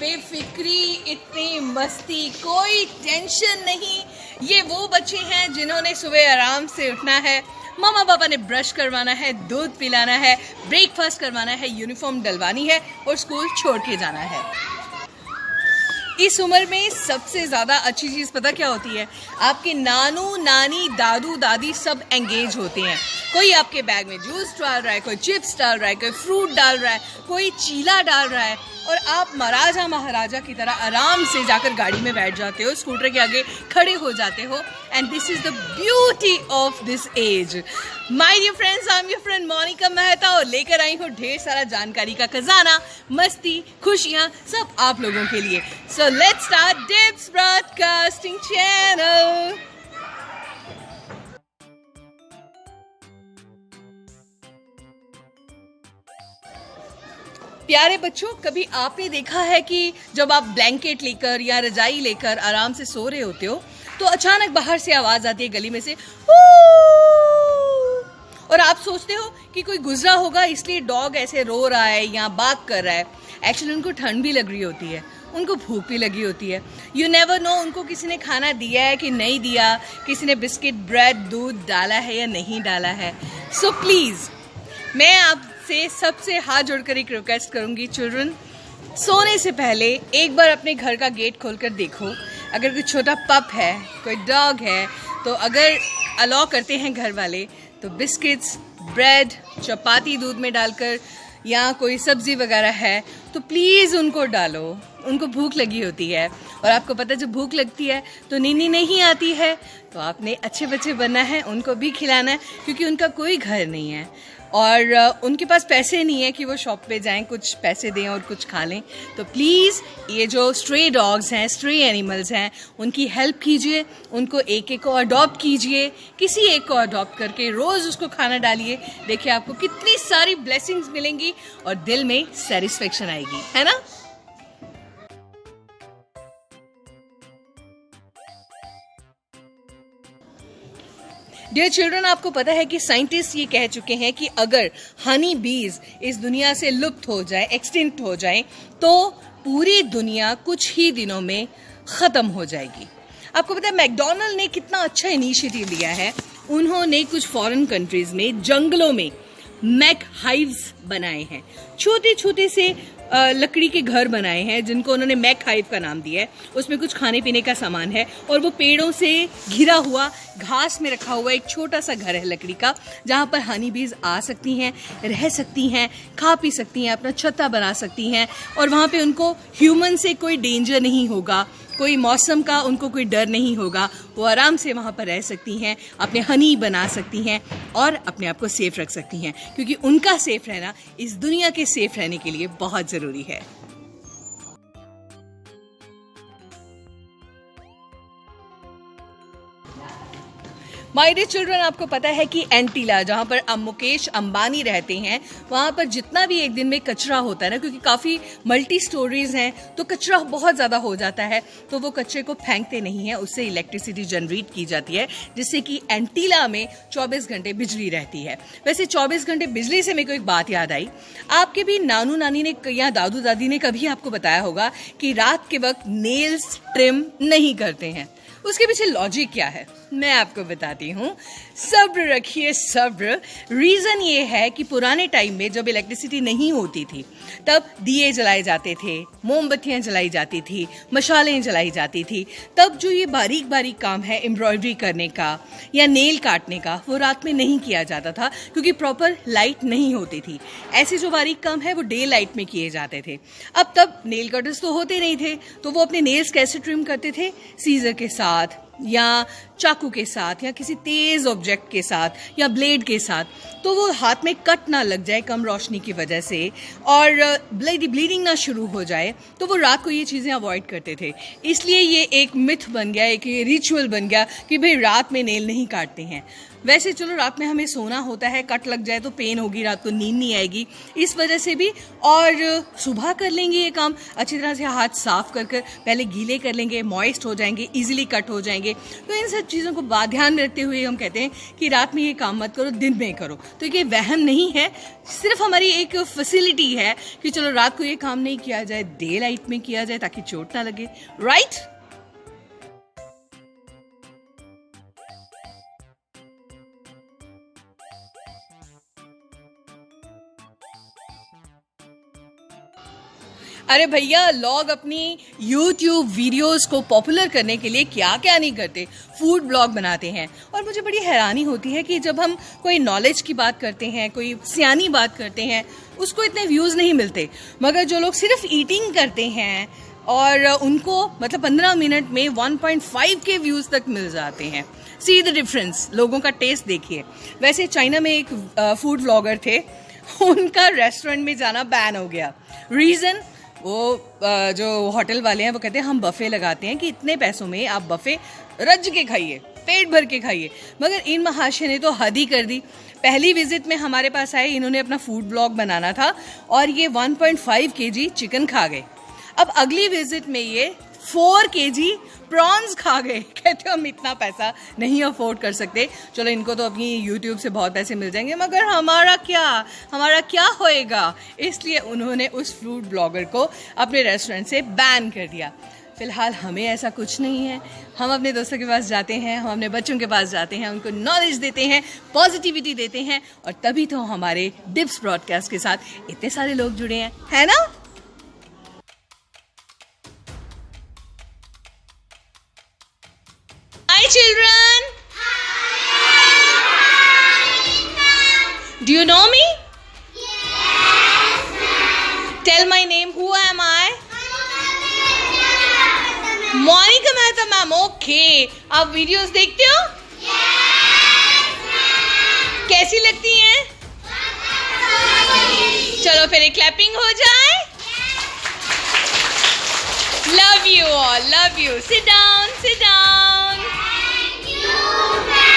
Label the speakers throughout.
Speaker 1: बेफिक्री, इतनी मस्ती, कोई टेंशन नहीं। ये वो बच्चे हैं जिन्होंने सुबह आराम से उठना है, मामा पापा ने ब्रश करवाना है, दूध पिलाना है, ब्रेकफास्ट करवाना है, यूनिफॉर्म डलवानी है और स्कूल छोड़ के जाना है। इस उम्र में सबसे ज़्यादा अच्छी चीज़ पता क्या होती है? आपके नानू नानी दादू दादी सब एंगेज होते हैं। कोई आपके बैग में जूस डाल रहा है, कोई चिप्स डाल रहा है, कोई फ्रूट डाल रहा है, कोई चीला डाल रहा है और आप महाराजा महाराजा की तरह आराम से जाकर गाड़ी में बैठ जाते हो, स्कूटर के आगे खड़े हो जाते हो। And this is the beauty of this age. My dear friends, I am your friend Monika Mehta और लेकर आई हूँ ढेर सारा जानकारी का खजाना, मस्ती, खुशियाँ सब आप लोगों के लिए। So let's start dips broadcasting channel. प्यारे बच्चों, कभी आपने देखा है कि जब आप ब्लैंकेट लेकर या रजाई लेकर आराम से सो रहे होते हो तो अचानक बाहर से आवाज आती है गली में से और आप सोचते हो कि कोई गुजरा होगा इसलिए डॉग ऐसे रो रहा है या बात कर रहा है। एक्चुअली उनको ठंड भी लग रही होती है, उनको भूख भी लगी होती है। यू नेवर नो उनको किसी ने खाना दिया है कि नहीं दिया, किसी ने बिस्किट, ब्रेड, दूध डाला है या नहीं डाला है। सो प्लीज़ मैं आपसे सबसे हाथ जोड़कर एक रिक्वेस्ट करूंगी, चिल्ड्रन, सोने से पहले एक बार अपने घर का गेट खोलकर देखो। अगर कोई छोटा पप है, कोई डॉग है, तो अगर अलाउ करते हैं घर वाले तो बिस्किट्स, ब्रेड, चपाती दूध में डालकर या कोई सब्जी वगैरह है तो प्लीज़ उनको डालो। उनको भूख लगी होती है और आपको पता है जब भूख लगती है तो नींद नहीं आती है, तो आपने अच्छे बच्चे बनना है, उनको भी खिलाना है क्योंकि उनका कोई घर नहीं है और उनके पास पैसे नहीं है कि वो शॉप पे जाएं, कुछ पैसे दें और कुछ खा लें। तो प्लीज़ ये जो स्ट्रे डॉग्स हैं, स्ट्रे एनिमल्स हैं, उनकी हेल्प कीजिए, उनको एक एक को अडॉप्ट कीजिए, किसी एक को अडॉप्ट करके रोज़ उसको खाना डालिए। देखिए आपको कितनी सारी ब्लेसिंग्स मिलेंगी और दिल में सेटिस्फेक्शन आएगी, है ना? डियर चिल्ड्रन, आपको पता है कि साइंटिस्ट ये कह चुके हैं कि अगर हनी बीज इस दुनिया से लुप्त हो जाए, एक्सटिंक्ट हो जाए, तो पूरी दुनिया कुछ ही दिनों में ख़त्म हो जाएगी। आपको पता है मैकडॉनल्ड ने कितना अच्छा इनिशिएटिव लिया है। उन्होंने कुछ फॉरेन कंट्रीज़ में जंगलों में मैक हाइव्स बनाए हैं, छोटे छोटे से लकड़ी के घर बनाए हैं जिनको उन्होंने मैक हाइव का नाम दिया है। उसमें कुछ खाने पीने का सामान है और वो पेड़ों से घिरा हुआ, घास में रखा हुआ एक छोटा सा घर है लकड़ी का, जहाँ पर हनी बीज आ सकती हैं, रह सकती हैं, खा पी सकती हैं, अपना छत्ता बना सकती हैं और वहाँ पे उनको ह्यूमन से कोई डेंजर नहीं होगा, कोई मौसम का उनको कोई डर नहीं होगा। वो आराम से वहाँ पर रह सकती हैं, अपने हनी बना सकती हैं और अपने आप को सेफ रख सकती हैं क्योंकि उनका सेफ रहना इस दुनिया के सेफ रहने के लिए बहुत ज़रूरी है। माय डियर चिल्ड्रन, आपको पता है कि एंटीला, जहाँ पर मुकेश अंबानी रहते हैं, वहाँ पर जितना भी एक दिन में कचरा होता है ना, क्योंकि काफ़ी मल्टी स्टोरीज हैं तो कचरा बहुत ज़्यादा हो जाता है, तो वो कचरे को फेंकते नहीं हैं, उससे इलेक्ट्रिसिटी जनरेट की जाती है जिससे कि एंटीला में 24 घंटे बिजली रहती है। वैसे 24 घंटे बिजली से मेरे को एक बात याद आई, आपके भी नानू नानी ने या दादू दादी ने कभी आपको बताया होगा कि रात के वक्त नेल्स ट्रिम नहीं करते हैं। उसके पीछे लॉजिक क्या है मैं आपको बताती हूँ। सब्र रखिए, सब्र। रीज़न ये है कि पुराने टाइम में जब इलेक्ट्रिसिटी नहीं होती थी तब दिए जलाए जाते थे, मोमबत्तियाँ जलाई जाती थी, मशालें जलाई जाती थी। तब जो ये बारीक बारीक काम है एम्ब्रॉयडरी करने का या नेल काटने का, वो रात में नहीं किया जाता था क्योंकि प्रॉपर लाइट नहीं होती थी। ऐसे जो बारीक काम है वो डे लाइट में किए जाते थे। अब तब नेल कटर्स तो होते नहीं थे, तो वो अपने नेल्स कैसे ट्रिम करते थे? सीजर के साथ या चाकू के साथ या किसी तेज ऑब्जेक्ट के साथ या ब्लेड के साथ, तो वो हाथ में कट ना लग जाए कम रोशनी की वजह से और ब्लीडिंग ना शुरू हो जाए, तो वो रात को ये चीज़ें अवॉइड करते थे। इसलिए ये एक मिथ बन गया, एक रिचुअल बन गया कि भाई रात में नेल नहीं काटते हैं। वैसे चलो रात में हमें सोना होता है, कट लग जाए तो पेन होगी, रात को नींद नहीं आएगी, इस वजह से भी। और सुबह कर लेंगे ये काम अच्छी तरह से, हाथ साफ कर कर पहले गीले कर लेंगे, मॉइस्ट हो जाएंगे, इजीली कट हो जाएंगे। तो इन सब सब चीज़ों को ध्यान में रखते हुए हम कहते हैं कि रात में ये काम मत करो, दिन में करो। तो ये वहम नहीं है, सिर्फ हमारी एक फैसिलिटी है कि चलो रात को ये काम नहीं किया जाए, डे लाइट में किया जाए ताकि चोट ना लगे, राइट? अरे भैया, लोग अपनी YouTube वीडियोस को पॉपुलर करने के लिए क्या क्या नहीं करते, फूड ब्लॉग बनाते हैं। और मुझे बड़ी हैरानी होती है कि जब हम कोई नॉलेज की बात करते हैं, कोई सियानी बात करते हैं, उसको इतने व्यूज़ नहीं मिलते, मगर जो लोग सिर्फ ईटिंग करते हैं और उनको मतलब 15 मिनट में 1.5 के व्यूज़ तक मिल जाते हैं। सी द डिफरेंस, लोगों का टेस्ट देखिए। वैसे चाइना में एक फूड ब्लॉगर थे, उनका रेस्टोरेंट में जाना बैन हो गया। रीज़न, वो जो होटल वाले हैं वो कहते हैं हम बफ़े लगाते हैं कि इतने पैसों में आप बफ़े रज के खाइए, पेट भर के खाइए। मगर इन महाशय ने तो हद ही कर दी। पहली विजिट में हमारे पास आए, इन्होंने अपना फूड ब्लॉग बनाना था और ये 1.5 kg चिकन खा गए। अब अगली विजिट में ये 4 kg प्रॉन्स खा गए। कहते हम इतना पैसा नहीं अफोर्ड कर सकते, चलो इनको तो अपनी YouTube से बहुत पैसे मिल जाएंगे, मगर हमारा क्या होएगा। इसलिए उन्होंने उस फूड ब्लॉगर को अपने रेस्टोरेंट से बैन कर दिया। फिलहाल हमें ऐसा कुछ नहीं है, हम अपने दोस्तों के पास जाते हैं, हम अपने बच्चों के पास जाते हैं, उनको नॉलेज देते हैं, पॉजिटिविटी देते हैं, और तभी तो हमारे डिप्स ब्रॉडकास्ट के साथ इतने सारे लोग जुड़े हैं, है ना? Hi children! Do you know me?
Speaker 2: Yes, ma'am.
Speaker 1: Tell my name. Who am I?
Speaker 2: Monica
Speaker 1: Monica Mehta ma'am. Okay, आप वीडियोस देखते हो?
Speaker 2: Yes, ma'am.
Speaker 1: कैसी लगती हैं? चलो फिर एक क्लैपिंग हो जाए। Love you all. Love you. Sit down. Sit down.
Speaker 2: Thank you, ma'am.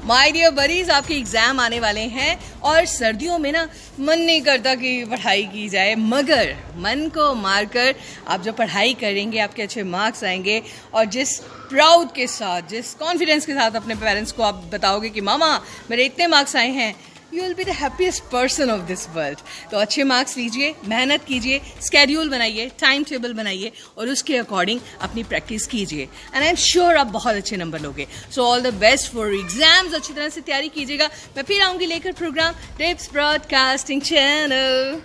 Speaker 1: My dear buddies, आपके एग्जाम आने वाले हैं और सर्दियों में ना मन नहीं करता कि पढ़ाई की जाए, मगर मन को मारकर आप जब पढ़ाई करेंगे आपके अच्छे मार्क्स आएंगे और जिस प्राउड के साथ, जिस कॉन्फिडेंस के साथ अपने पेरेंट्स को आप बताओगे कि मामा मेरे इतने मार्क्स आए हैं, you will be the happiest person of this world. तो अच्छे मार्क्स लीजिए, मेहनत कीजिए, स्केड्यूल बनाइए, टाइम टेबल बनाइए और उसके अकॉर्डिंग अपनी प्रैक्टिस कीजिए, एंड आई एम श्योर आप बहुत अच्छे नंबर लोगे। So all the best for exams. अच्छी तरह से तैयारी कीजिएगा। मैं फिर आऊँगी लेकर प्रोग्राम टिप्स ब्रॉडकास्टिंग चैनल।